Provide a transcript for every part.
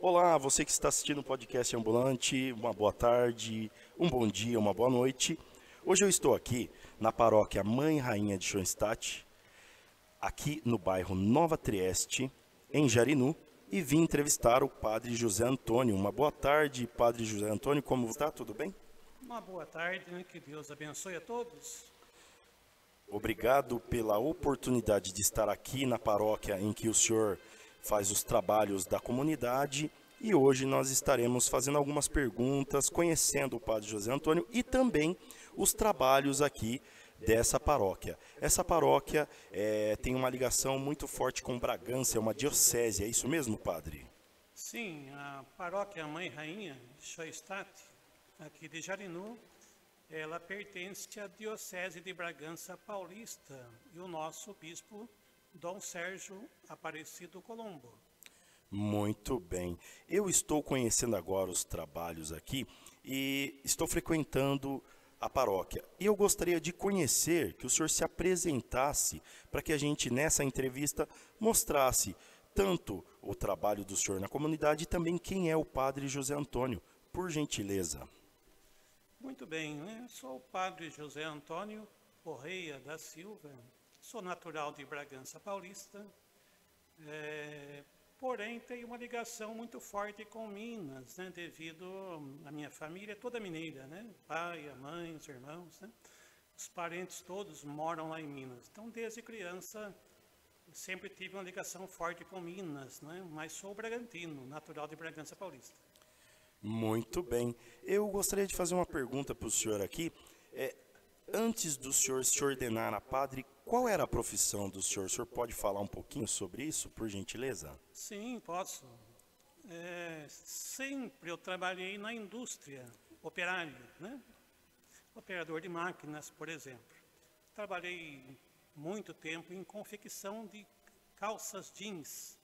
Olá, você que está assistindo o podcast Ambulante, uma boa tarde, um bom dia, uma boa noite. Hoje eu estou aqui na paróquia Mãe Rainha de Schoenstatt, aqui no bairro Nova Trieste, em Jarinu, e vim entrevistar o Padre José Antônio. Uma boa tarde, Padre José Antônio, como está? Tudo bem? Uma boa tarde, né? Que Deus abençoe a todos. Obrigado pela oportunidade de estar aqui na paróquia em que o senhor faz os trabalhos da comunidade. E hoje nós estaremos fazendo algumas perguntas, conhecendo o Padre José Antônio e também os trabalhos aqui dessa paróquia. Essa paróquia tem uma ligação muito forte com Bragança, é uma diocese, é isso mesmo, Padre? Sim, a paróquia Mãe Rainha de Schoenstatt, aqui de Jarinu, ela pertence à Diocese de Bragança Paulista e o nosso bispo, Dom Sérgio Aparecido Colombo. Muito bem. Eu estou conhecendo agora os trabalhos aqui e estou frequentando a paróquia. E eu gostaria de conhecer, que o senhor se apresentasse para que a gente nessa entrevista mostrasse tanto o trabalho do senhor na comunidade e também quem é o Padre José Antônio, por gentileza. Muito bem, né? Sou o padre José Antônio Correia da Silva, sou natural de Bragança Paulista, porém tenho uma ligação muito forte com Minas, né? Devido à minha família toda mineira, né? O pai, a mãe, os irmãos, né? Os parentes todos moram lá em Minas. Então, desde criança, sempre tive uma ligação forte com Minas, né? Mas sou bragantino, natural de Bragança Paulista. Muito bem. Eu gostaria de fazer uma pergunta para o senhor aqui. Antes do senhor se ordenar a padre, qual era a profissão do senhor? O senhor pode falar um pouquinho sobre isso, por gentileza? Sim, posso. Sempre eu trabalhei na indústria, operário, né? Operador de máquinas, por exemplo. Trabalhei muito tempo em confecção de calças jeans.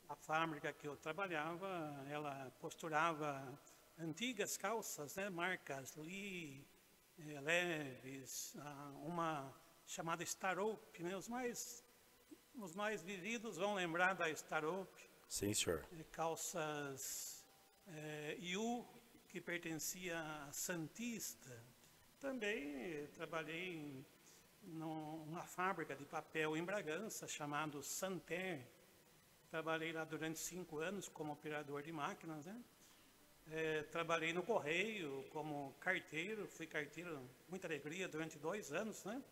A fábrica que eu trabalhava, ela costurava antigas calças, né? Marcas Lee, Leves, uma chamada Starope, né? Os mais vividos vão lembrar da Starope. Sim, senhor. Calças Iu, que pertencia a Santista. Também trabalhei numa fábrica de papel em Bragança, chamado Santer. Trabalhei lá durante 5 anos como operador de máquinas, né? Trabalhei no Correio como carteiro, fui carteiro, muita alegria, durante 2 anos, né?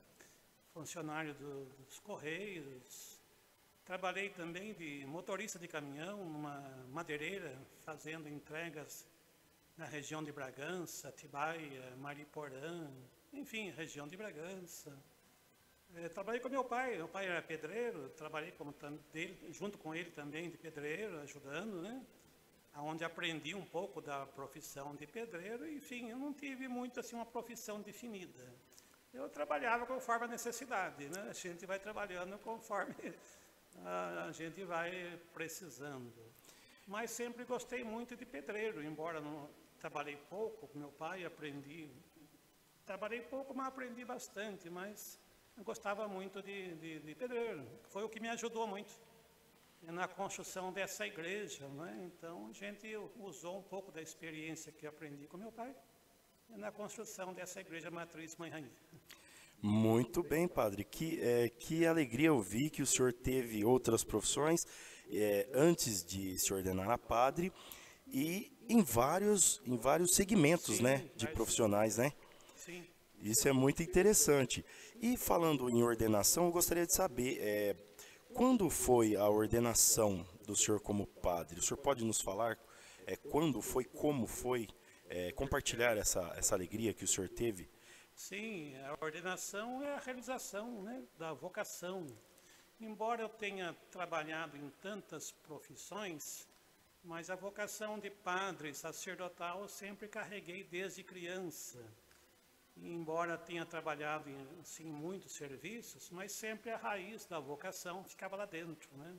Funcionário dos Correios. Trabalhei também de motorista de caminhão, numa madeireira, fazendo entregas na região de Bragança, Atibaia, Mariporã, enfim, região de Bragança. Trabalhei com meu pai era pedreiro, trabalhei junto com ele também de pedreiro, ajudando, né? Onde aprendi um pouco da profissão de pedreiro, enfim, eu não tive muito assim uma profissão definida. Eu trabalhava conforme a necessidade, né? A gente vai trabalhando conforme a gente vai precisando. Mas sempre gostei muito de pedreiro, embora não trabalhei pouco com meu pai, trabalhei pouco, mas aprendi bastante, mas eu gostava muito de pedreiro, foi o que me ajudou muito na construção dessa igreja, né? Então a gente usou um pouco da experiência que aprendi com meu pai na construção dessa igreja matriz Mãe Rainha. Muito bem, padre. Que alegria ouvir que o senhor teve outras profissões antes de se ordenar a padre e em vários segmentos, Sim, né, de profissionais, né? Sim. Isso é muito interessante. E falando em ordenação, eu gostaria de saber quando foi a ordenação do senhor como padre? O senhor pode nos falar quando foi, como foi, compartilhar essa alegria que o senhor teve? Sim, a ordenação é a realização, né, da vocação. Embora eu tenha trabalhado em tantas profissões, mas a vocação de padre sacerdotal eu sempre carreguei desde criança. E embora tenha trabalhado em assim, muitos serviços, mas sempre a raiz da vocação ficava lá dentro, né?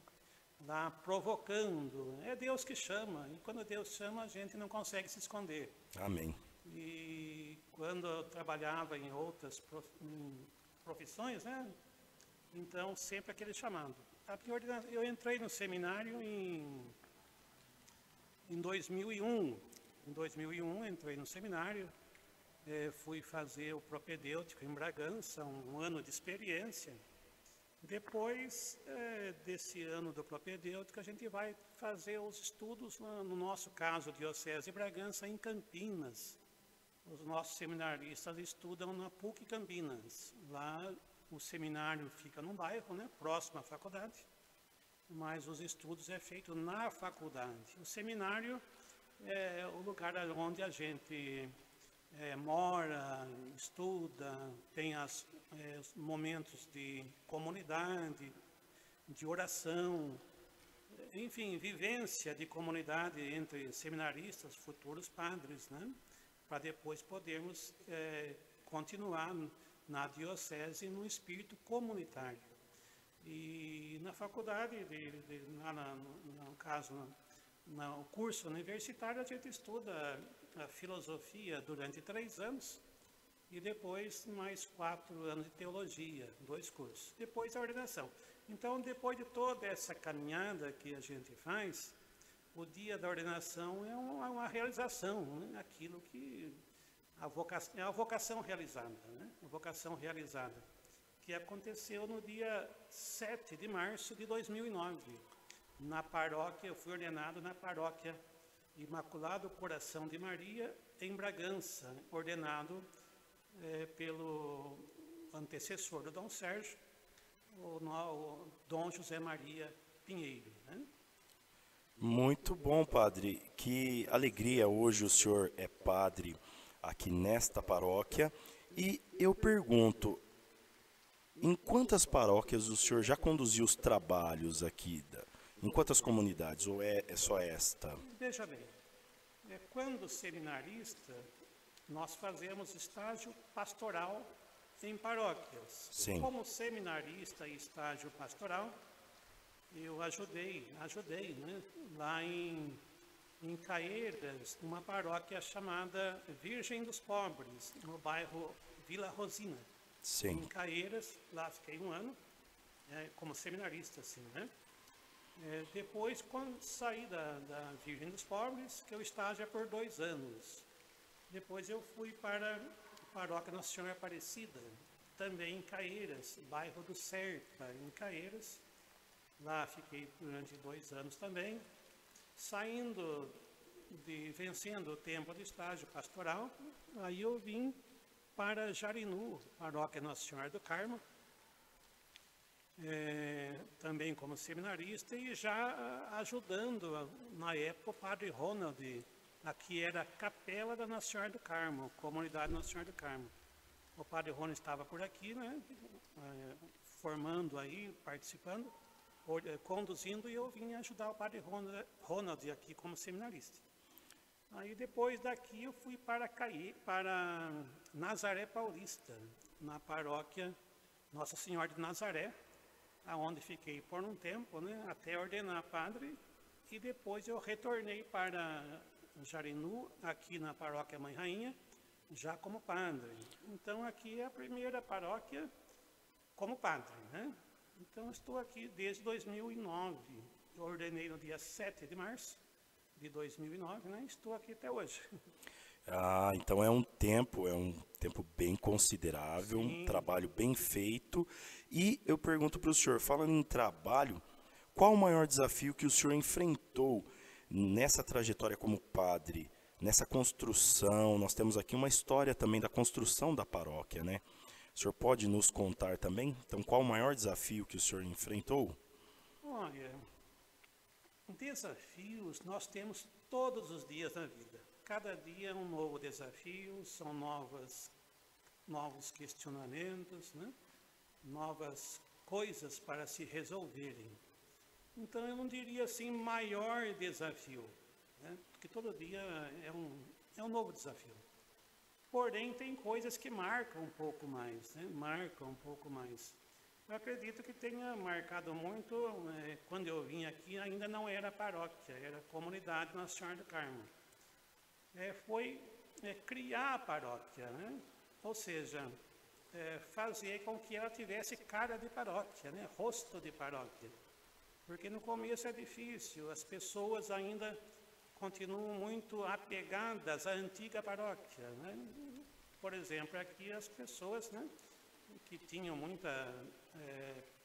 Lá provocando. É Deus que chama, e quando Deus chama a gente não consegue se esconder. Amém. E quando eu trabalhava em outras profissões, né? Então sempre aquele chamado. Eu entrei no seminário em em 2001. Em 2001 entrei no seminário, fui fazer o propedêutico em Bragança, um ano de experiência. Depois desse ano do propedêutico, a gente vai fazer os estudos, no nosso caso, Diocese de Bragança, em Campinas. Os nossos seminaristas estudam na PUC Campinas. Lá o seminário fica num bairro, né, próximo à faculdade, mas os estudos é feito na faculdade. O seminário é o lugar onde a gente mora, estuda, tem os momentos de comunidade, de oração, enfim, vivência de comunidade entre seminaristas, futuros padres, né? Para depois podermos continuar na diocese no espírito comunitário. E na faculdade, no caso, no curso universitário, a gente estuda a filosofia durante 3 anos e depois mais 4 anos de teologia, 2 cursos. Depois a ordenação. Então, depois de toda essa caminhada que a gente faz, o dia da ordenação é uma realização, né? Aquilo que é a vocação realizada, né? A vocação realizada, que aconteceu no dia 7 de março de 2009. Na paróquia, eu fui ordenado na paróquia Imaculado Coração de Maria, em Bragança, ordenado pelo antecessor do Dom Sérgio, o Dom José Maria Pinheiro, né? Muito bom, padre. Que alegria hoje o senhor é padre aqui nesta paróquia. E eu pergunto, em quantas paróquias o senhor já conduziu os trabalhos aqui? Em quantas comunidades? Ou é só esta? Veja bem, quando seminarista, nós fazemos estágio pastoral em paróquias. Sim. Como seminarista e estágio pastoral, eu ajudei, né, lá em Caieiras, numa paróquia chamada Virgem dos Pobres, no bairro Vila Rosina. Sim. Em Caieiras, lá fiquei 1 ano, como seminarista, assim, né? Depois, quando saí da Virgem dos Pobres, que o estágio é por 2 anos. Depois eu fui para a paróquia Nossa Senhora Aparecida, também em Caieiras, bairro do Serpa, em Caieiras. Lá fiquei durante 2 anos também, vencendo o tempo de estágio pastoral. Aí eu vim para Jarinu, paróquia Nossa Senhora do Carmo, também como seminarista e já ajudando, na época, o padre Ronald. Aqui era a capela da Nossa Senhora do Carmo, comunidade Nossa Senhora do Carmo. O padre Ronald estava por aqui, né, formando aí, participando, conduzindo, e eu vim ajudar o padre Ronald aqui como seminarista. Aí depois daqui eu fui para Nazaré Paulista, na paróquia Nossa Senhora de Nazaré, aonde fiquei por um tempo, né, até ordenar padre, e depois eu retornei para Jarinu, aqui na paróquia Mãe Rainha, já como padre. Então aqui é a primeira paróquia como padre, né? Então estou aqui desde 2009, eu ordenei no dia 7 de março de 2009, né? Estou aqui até hoje. Ah, então é um tempo bem considerável, Sim. Um trabalho bem feito. E eu pergunto para o senhor, falando em trabalho, qual o maior desafio que o senhor enfrentou nessa trajetória como padre, nessa construção? Nós temos aqui uma história também da construção da paróquia, né? O senhor pode nos contar também? Então, qual o maior desafio que o senhor enfrentou? Olha, desafios nós temos todos os dias na vida. Cada dia é um novo desafio, são novos questionamentos, né? Novas coisas para se resolverem. Então, eu não diria assim maior desafio, né? Porque todo dia é um novo desafio. Porém, tem coisas que marcam um pouco mais, né? Marcam um pouco mais. Eu acredito que tenha marcado muito, quando eu vim aqui, ainda não era paróquia, era comunidade Nossa Senhora do Carmo. Foi criar a paróquia, né? Ou seja, fazer com que ela tivesse cara de paróquia, né? Rosto de paróquia. Porque no começo é difícil, as pessoas ainda continuam muito apegadas à antiga paróquia, né? Por exemplo, aqui as pessoas, né, que tinham muita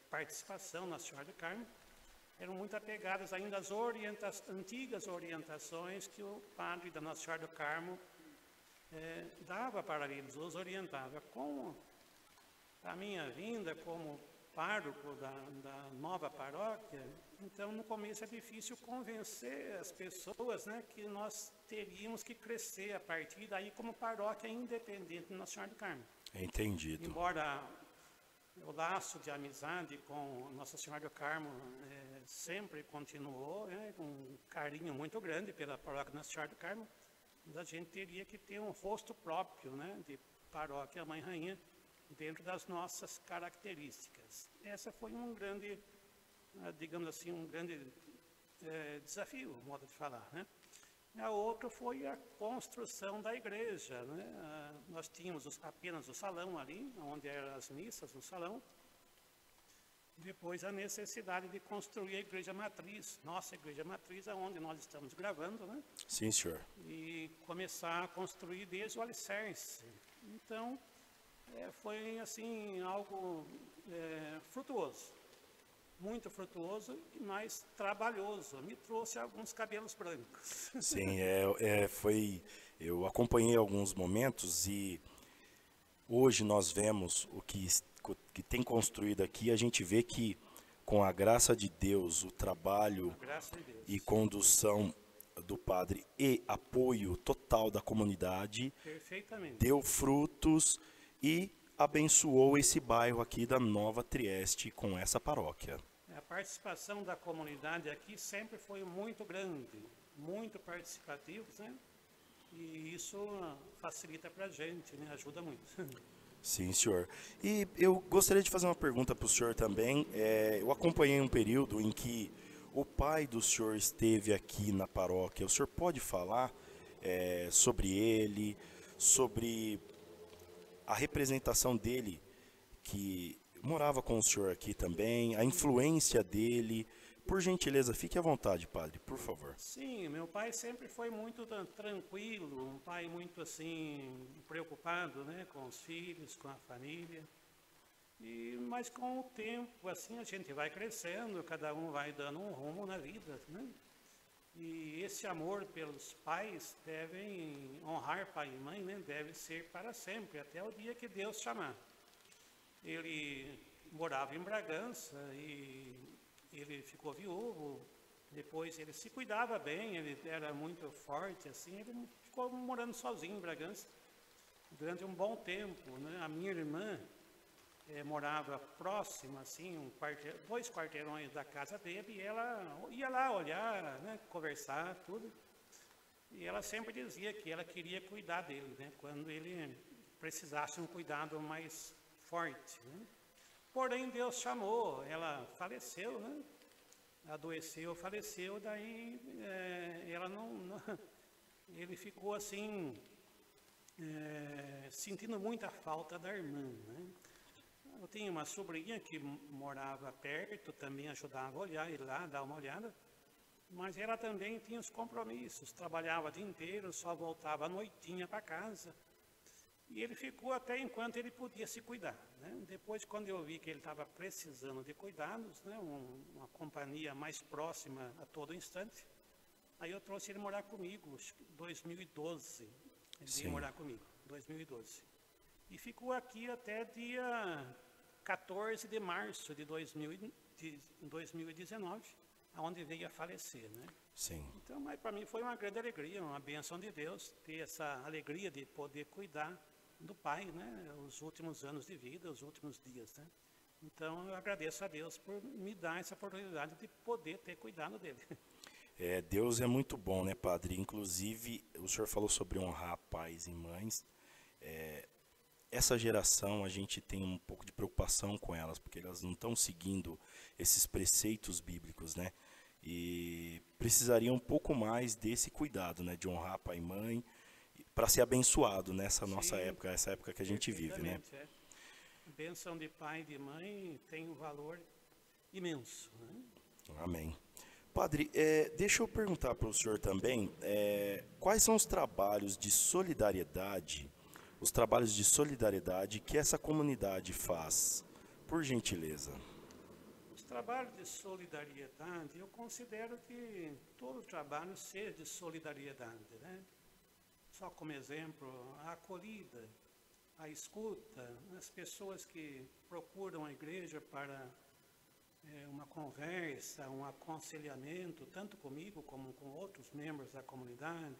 participação na Senhora do Carmo, eram muito apegadas ainda às antigas orientações que o padre da Nossa Senhora do Carmo dava para eles, os orientava. Com a minha vinda como pároco da nova paróquia, então no começo é difícil convencer as pessoas, né, que nós teríamos que crescer a partir daí como paróquia independente da Nossa Senhora do Carmo. Entendido. Embora o laço de amizade com Nossa Senhora do Carmo sempre continuou, com um carinho muito grande pela paróquia Nossa Senhora do Carmo, mas a gente teria que ter um rosto próprio, né, de paróquia Mãe Rainha, dentro das nossas características. Essa foi um grande, digamos assim, um grande desafio, modo de falar, né? A outra foi a construção da igreja, né? Nós tínhamos apenas o salão ali, onde eram as missas no salão. Depois a necessidade de construir a igreja matriz, nossa igreja matriz, onde nós estamos gravando, né? Sim, senhor. E começar a construir desde o alicerce. Então, foi assim algo frutuoso, muito frutuoso, mas trabalhoso. Me trouxe alguns cabelos brancos. Sim, eu acompanhei alguns momentos e hoje nós vemos o que tem construído aqui. A gente vê que com a graça de Deus, o trabalho e condução do padre e apoio total da comunidade, deu frutos e abençoou esse bairro aqui da Nova Trieste com essa paróquia. A participação da comunidade aqui sempre foi muito grande, muito participativos, né? E isso facilita para a gente, né? Ajuda muito. Sim, senhor. E eu gostaria de fazer uma pergunta para o senhor também. Eu acompanhei um período em que o pai do senhor esteve aqui na paróquia. O senhor pode falar sobre ele, sobre a representação dele, que morava com o senhor aqui também, a influência dele? Por gentileza, fique à vontade, padre, por favor. Sim, meu pai sempre foi muito tranquilo, um pai muito assim, preocupado, né, com os filhos, com a família. Mas com o tempo, assim, a gente vai crescendo, cada um vai dando um rumo na vida, né? E esse amor pelos pais devem honrar pai e mãe, né? Deve ser para sempre, até o dia que Deus chamar. Ele morava em Bragança e ele ficou viúvo. Depois ele se cuidava bem, ele era muito forte, assim. Ele ficou morando sozinho em Bragança durante um bom tempo, né? A minha irmã morava próxima, assim, 2 quarteirões da casa dele, e ela ia lá olhar, né, conversar, tudo. E ela sempre dizia que ela queria cuidar dele, né, quando ele precisasse um cuidado mais forte, né. Porém, Deus chamou, ela faleceu, né, adoeceu, faleceu, daí ela ele ficou assim, sentindo muita falta da irmã, né. Eu tinha uma sobrinha que morava perto, também ajudava a olhar, ir lá, dar uma olhada, mas ela também tinha os compromissos, trabalhava o dia inteiro, só voltava à noitinha para casa, e ele ficou até enquanto ele podia se cuidar, né? Depois, quando eu vi que ele estava precisando de cuidados, né, uma companhia mais próxima a todo instante, aí eu trouxe ele morar comigo, 2012, ele veio morar comigo, 2012. E ficou aqui até dia 14 de março de 2019, onde veio a falecer, né? Sim. Então, mas para mim foi uma grande alegria, uma bênção de Deus, ter essa alegria de poder cuidar do pai, né? Os últimos anos de vida, os últimos dias, né? Então, eu agradeço a Deus por me dar essa oportunidade de poder ter cuidado dele. Deus é muito bom, né, padre? Inclusive, o senhor falou sobre honrar pais e mães. Essa geração, a gente tem um pouco de preocupação com elas, porque elas não estão seguindo esses preceitos bíblicos, né? E precisariam um pouco mais desse cuidado, né? De honrar pai e mãe, para ser abençoado nessa nossa época, essa época que a gente vive, né? A bênção de pai e de mãe tem um valor imenso, né? Amém. Padre, deixa eu perguntar para o senhor também, quais são os trabalhos de solidariedade que essa comunidade faz, por gentileza? Os trabalhos de solidariedade, eu considero que todo trabalho seja de solidariedade, né? Só como exemplo, a acolhida, a escuta, as pessoas que procuram a igreja para uma conversa, um aconselhamento, tanto comigo como com outros membros da comunidade,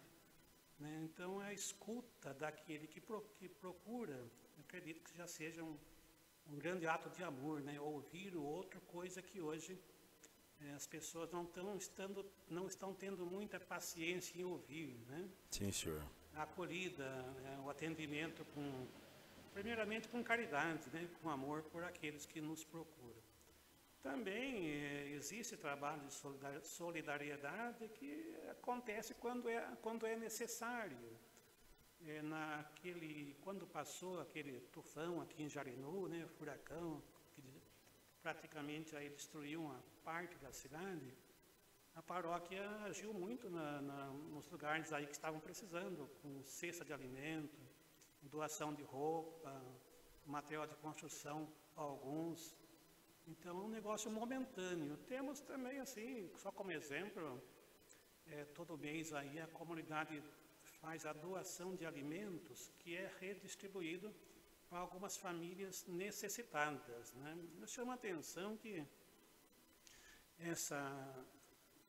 né? Então, a escuta daquele que procura, eu acredito que já seja um grande ato de amor, né? Ouvir o outro, coisa que hoje as pessoas não estão tendo muita paciência em ouvir, né? Sim, senhor. A acolhida, o atendimento primeiramente com caridade, né? Com amor por aqueles que nos procuram. Também existe trabalho de solidariedade que acontece quando é necessário. Quando passou aquele tufão aqui em Jarinu, né, furacão, que praticamente aí destruiu uma parte da cidade, a paróquia agiu muito nos lugares aí que estavam precisando, com cesta de alimento, doação de roupa, material de construção, alguns. Então, é um negócio momentâneo. Temos também, assim, só como exemplo, todo mês aí a comunidade faz a doação de alimentos que é redistribuído para algumas famílias necessitadas, né? Eu chamo a atenção que essa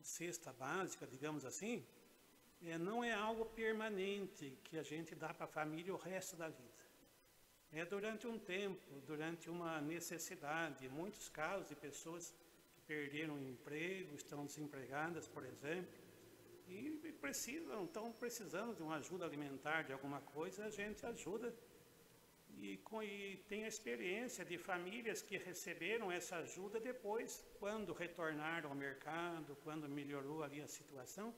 cesta básica, digamos assim, não é algo permanente que a gente dá para a família o resto da vida. É durante um tempo, durante uma necessidade, muitos casos de pessoas que perderam o emprego, estão desempregadas, por exemplo, e estão precisando de uma ajuda alimentar, de alguma coisa, a gente ajuda. E tem a experiência de famílias que receberam essa ajuda depois, quando retornaram ao mercado, quando melhorou ali a situação,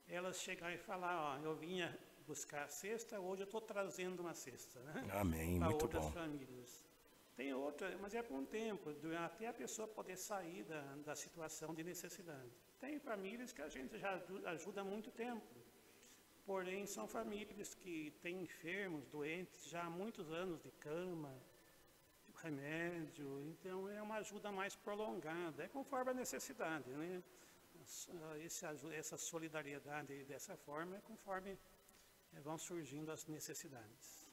elas chegaram e falaram, ó, eu vinha buscar a cesta, hoje eu estou trazendo uma cesta, né? Amém, Para muito outras bom. famílias. Tem outra, mas é por um tempo, até a pessoa poder sair da situação de necessidade. Tem famílias que a gente já ajuda há muito tempo, porém são famílias que têm enfermos, doentes, já há muitos anos de cama, de remédio, então é uma ajuda mais prolongada, é conforme a necessidade, né? Essa solidariedade dessa forma é conforme vão surgindo as necessidades.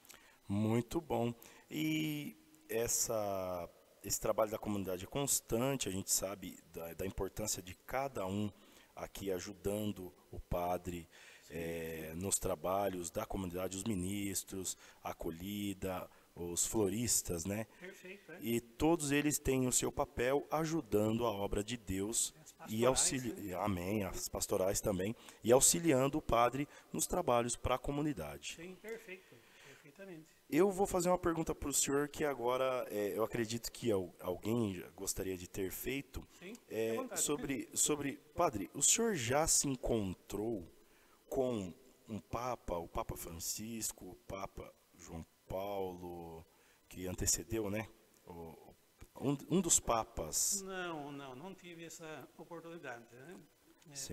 Muito bom. E esse trabalho da comunidade é constante, a gente sabe da importância de cada um aqui ajudando o padre nos trabalhos da comunidade, os ministros, a acolhida, os floristas, né? Perfeito, E todos eles têm o seu papel ajudando a obra de Deus e amém, as pastorais também, e auxiliando o padre nos trabalhos para a comunidade. Sim, perfeito, perfeitamente. Eu vou fazer uma pergunta para o senhor que agora eu acredito que alguém gostaria de ter feito. Sim, fique à vontade. Sobre, padre, o senhor já se encontrou com um Papa, o Papa Francisco, o Papa João Paulo, que antecedeu, né? Um dos papas. Não tive essa oportunidade, né?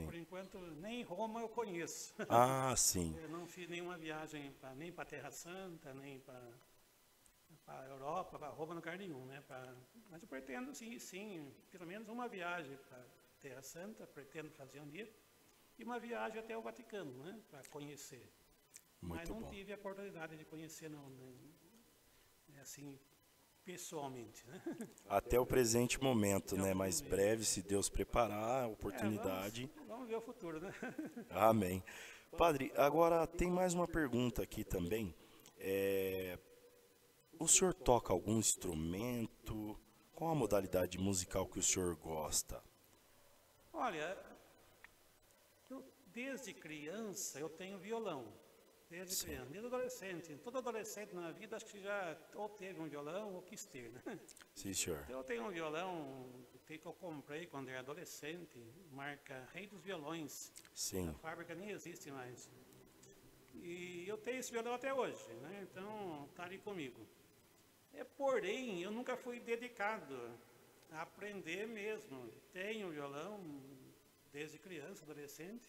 Por enquanto, nem Roma eu conheço. Ah, sim. Eu não fiz nenhuma viagem nem para Terra Santa, nem para a Europa, para Roma, lugar nenhum, né? Mas eu pretendo, sim, pelo menos uma viagem para Terra Santa, pretendo fazer um dia, e uma viagem até o Vaticano, né? Para conhecer. Mas não tive a oportunidade de conhecer, não, né? Assim, pessoalmente, né? Até o presente momento, né? Mais breve, se Deus preparar a oportunidade. Vamos ver o futuro, né? Amém. Padre, agora tem mais uma pergunta aqui também. O senhor toca algum instrumento? Qual a modalidade musical que o senhor gosta? Olha, desde criança eu tenho violão. Desde criança, desde adolescente. Todo adolescente na vida acho que já ou teve um violão ou quis ter, né? Sim, senhor. Então, eu tenho um violão que eu comprei quando era adolescente, marca Rei dos Violões. Sim. A fábrica nem existe mais. E eu tenho esse violão até hoje, né? Então está ali comigo. Porém, eu nunca fui dedicado a aprender mesmo. Tenho violão, desde criança, adolescente,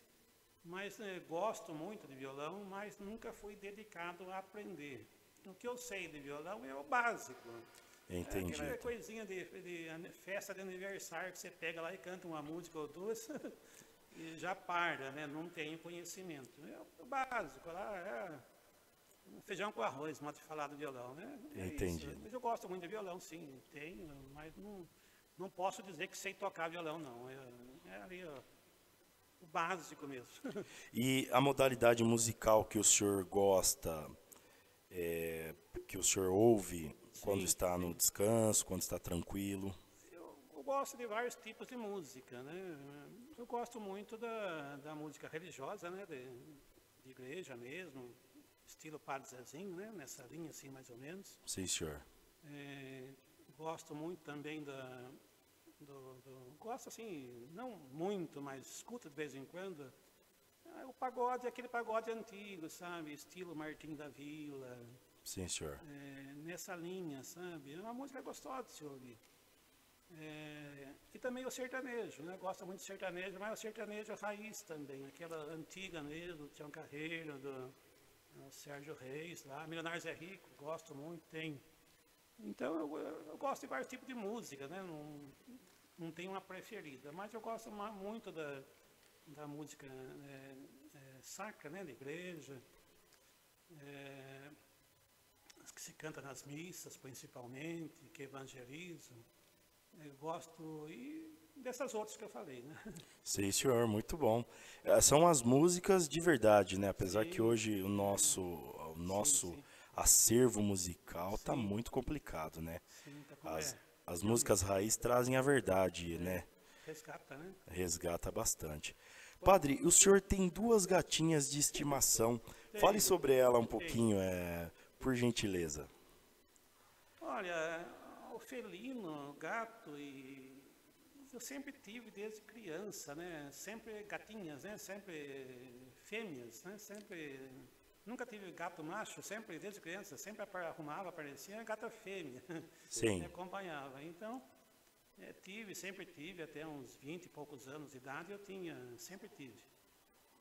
mas gosto muito de violão, mas nunca fui dedicado a aprender. O que eu sei de violão é o básico. Entendi. Aquela coisinha de festa de aniversário que você pega lá e canta uma música ou duas e já para, né? Não tenho conhecimento. É o básico, lá é feijão com arroz, modo de falar do violão, né? Entendi. Mas eu gosto muito de violão, sim, tenho, mas não posso dizer que sei tocar violão, não. É ali, ó, o básico mesmo. E a modalidade musical que o senhor gosta, que o senhor ouve quando está no descanso, quando está tranquilo? Eu gosto de vários tipos de música, né? Eu gosto muito da música religiosa, né? De igreja mesmo, estilo Padre Zezinho, né? Nessa linha assim, mais ou menos. Sim, senhor. Gosto muito também gosto assim, não muito, mas escuto de vez em quando. O pagode, aquele pagode antigo, sabe? Estilo Martim da Vila. Sim, senhor. Nessa linha, sabe? É uma música gostosa de se ouvir. E também o sertanejo, né? Gosto muito de sertanejo, mas o sertanejo raiz também, aquela antiga mesmo, Tião Carreiro, do Sérgio Reis, lá, Milionários é Rico, gosto muito, tem. Então eu gosto de vários tipos de música, né? Não tenho uma preferida, mas eu gosto muito da música sacra, né? Da igreja, que se canta nas missas, principalmente, que evangelizam. Eu gosto e dessas outras que eu falei, né? Sim, senhor, muito bom. São as músicas de verdade, né? Apesar que hoje o nosso sim. acervo musical está Sim. muito complicado, né? Sim, tá As músicas raiz trazem a verdade, né? resgata, né? Resgata bastante. Padre, o senhor tem 2 gatinhas de estimação. Fale sobre ela um pouquinho, por gentileza. Olha, o felino, o gato, eu sempre tive desde criança, né? Sempre gatinhas, né? Sempre fêmeas, né? Nunca tive gato macho, sempre desde criança, sempre arrumava, aparecia gata fêmea. Sim. Me acompanhava. Então, sempre tive, até uns 20 e poucos anos de idade, sempre tive.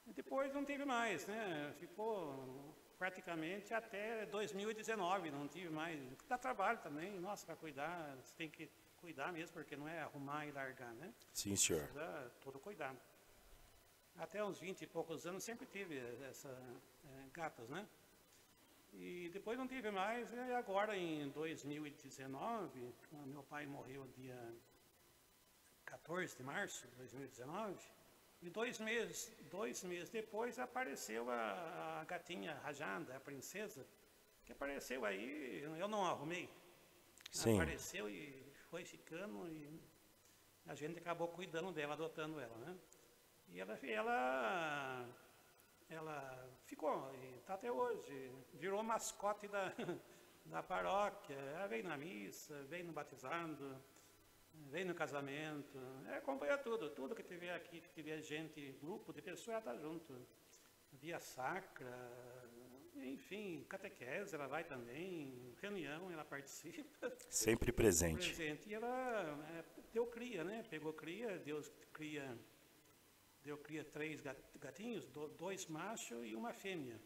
E depois não tive mais, né? Ficou praticamente até 2019, não tive mais. Dá trabalho também, nossa, para cuidar, você tem que cuidar mesmo, porque não é arrumar e largar, né? Sim, senhor. Precisa todo cuidado. Até uns 20 e poucos anos sempre tive gatos, né? E depois não tive mais, e agora em 2019, meu pai morreu dia 14 de março de 2019, e 2 meses depois apareceu a gatinha rajada, a princesa, que apareceu aí, eu não arrumei. Sim. Apareceu e foi ficando e a gente acabou cuidando dela, adotando ela, né? E ela ficou, e está até hoje, virou mascote da paróquia, ela veio na missa, veio no batizado, veio no casamento, acompanha tudo que tiver aqui, que tiver gente, grupo de pessoas, ela está junto. Via sacra, enfim, catequese, ela vai também, reunião, ela participa. Sempre presente. E ela deu cria, né? Pegou cria, Deus deu cria 3 gatinhos, 2 machos e uma fêmea.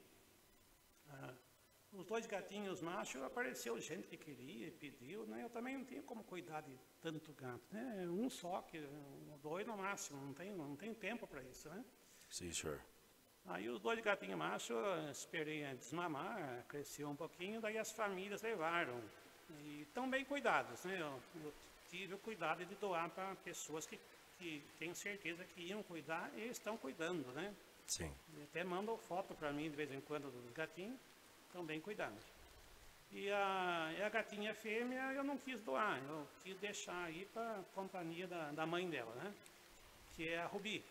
Os 2 gatinhos machos, apareceu gente que queria e pediu, né? Eu também não tenho como cuidar de tanto gato, né? Um só, 2 no máximo, não tem tempo para isso, né? Sim, senhor. Aí os 2 gatinhos machos, esperei desmamar, cresceu um pouquinho, daí as famílias levaram. E estão bem cuidados, né? Eu tive o cuidado de doar para pessoas que tenho certeza que iam cuidar e estão cuidando, né? Sim. E até mandam foto para mim de vez em quando dos gatinhos, estão bem cuidados. E a gatinha fêmea eu não quis doar, eu quis deixar aí para a companhia da mãe dela, né? Que é a Rubi.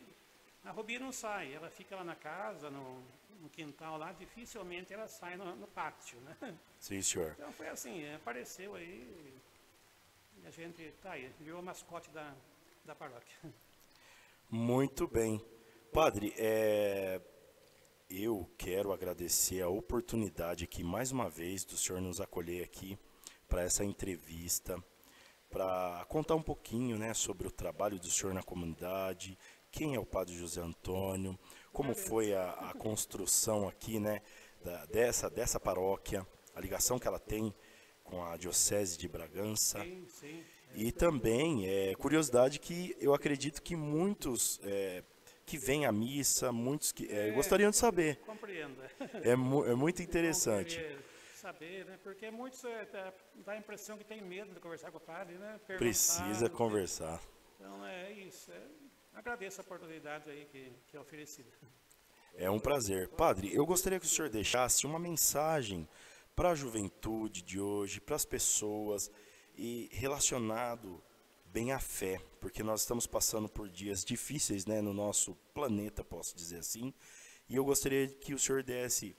A Rubi não sai, ela fica lá na casa, no quintal lá, dificilmente ela sai no pátio, né? Sim, senhor. Então foi assim, apareceu aí e a gente tá aí, virou mascote da paróquia. Muito bem. Padre, eu quero agradecer a oportunidade aqui, mais uma vez, do senhor nos acolher aqui para essa entrevista, para contar um pouquinho, né, sobre o trabalho do senhor na comunidade quem é o Padre José Antônio, como foi a construção aqui, né, dessa paróquia, a ligação que ela tem com a Diocese de Bragança. Sim, sim. E também, curiosidade que eu acredito que muitos que vêm à missa, muitos que gostariam de saber. Compreendo. É muito interessante. Saber, né? Porque muitos dá a impressão que tem medo de conversar com o padre, né? Precisa conversar. Então é isso. Agradeço a oportunidade aí que é oferecida. É um prazer. Padre, eu gostaria que o senhor deixasse uma mensagem para a juventude de hoje, para as pessoas, e relacionado bem à fé, porque nós estamos passando por dias difíceis, né, no nosso planeta, posso dizer assim, e eu gostaria que o senhor desse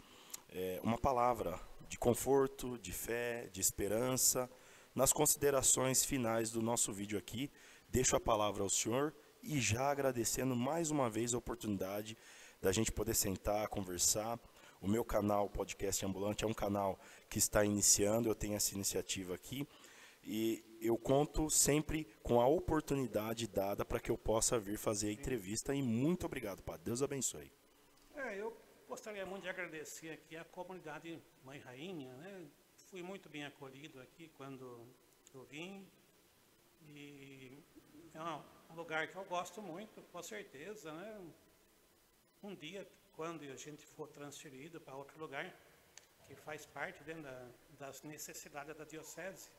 uma palavra de conforto, de fé, de esperança, nas considerações finais do nosso vídeo aqui. Deixo a palavra ao senhor e já agradecendo mais uma vez a oportunidade da gente poder sentar, conversar. O meu canal Podcast Ambulante é um canal que está iniciando, eu tenho essa iniciativa aqui, e eu conto sempre com a oportunidade dada para que eu possa vir fazer a entrevista. E muito obrigado, Padre. Deus abençoe. Eu gostaria muito de agradecer aqui a comunidade Mãe Rainha, né? Fui muito bem acolhido aqui quando eu vim, e é um lugar que eu gosto muito, com certeza, né? Um dia, quando a gente for transferido para outro lugar, que faz parte das necessidades da diocese,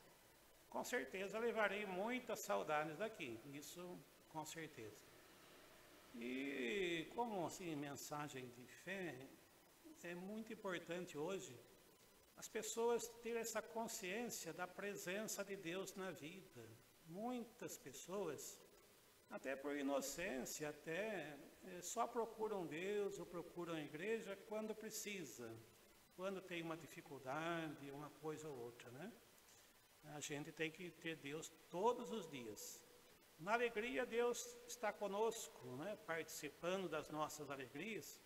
com certeza levarei muitas saudades daqui, isso com certeza. E como assim, mensagem de fé, é muito importante hoje as pessoas terem essa consciência da presença de Deus na vida. Muitas pessoas, até por inocência, só procuram Deus ou procuram a igreja quando precisa, quando tem uma dificuldade, uma coisa ou outra, né? A gente tem que ter Deus todos os dias. Na alegria, Deus está conosco, né? Participando das nossas alegrias.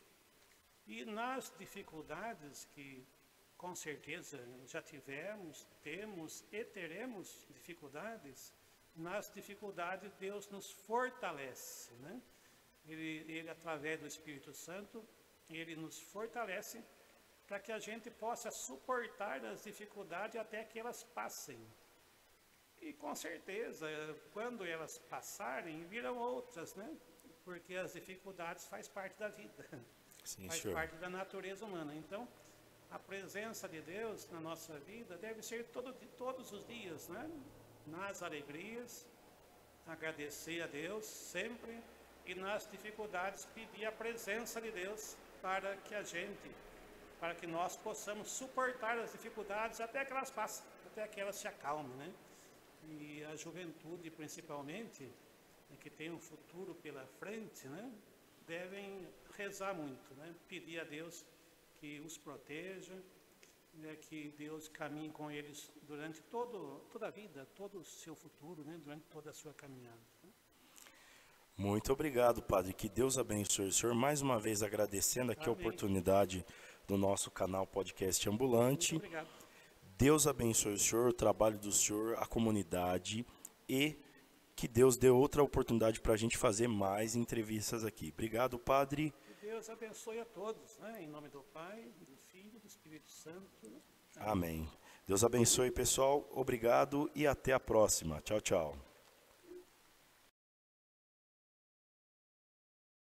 E nas dificuldades, que com certeza já tivemos, temos e teremos dificuldades, nas dificuldades Deus nos fortalece, né? Ele, através do Espírito Santo, Ele nos fortalece para que a gente possa suportar as dificuldades até que elas passem. E com certeza, quando elas passarem, virão outras, né? Porque as dificuldades faz parte da vida, Sim, faz senhor. parte da natureza humana. Então, a presença de Deus na nossa vida deve ser todos os dias, né? Nas alegrias, agradecer a Deus sempre, e nas dificuldades pedir a presença de Deus para que nós possamos suportar as dificuldades até que elas passem, até que elas se acalmem, né? E a juventude, principalmente, que tem um futuro pela frente, né? Devem rezar muito, né? Pedir a Deus que os proteja, né? Que Deus caminhe com eles durante toda a vida, todo o seu futuro, né? Durante toda a sua caminhada. Né? Muito obrigado, Padre. Que Deus abençoe o senhor. Mais uma vez agradecendo aqui a oportunidade do nosso canal Podcast Ambulante. Muito obrigado. Deus abençoe o senhor, o trabalho do senhor, a comunidade, e que Deus dê outra oportunidade para a gente fazer mais entrevistas aqui. Obrigado, Padre. Que Deus abençoe a todos, né? Em nome do Pai, do Filho, do Espírito Santo. Amém. Deus abençoe, pessoal. Obrigado e até a próxima. Tchau, tchau.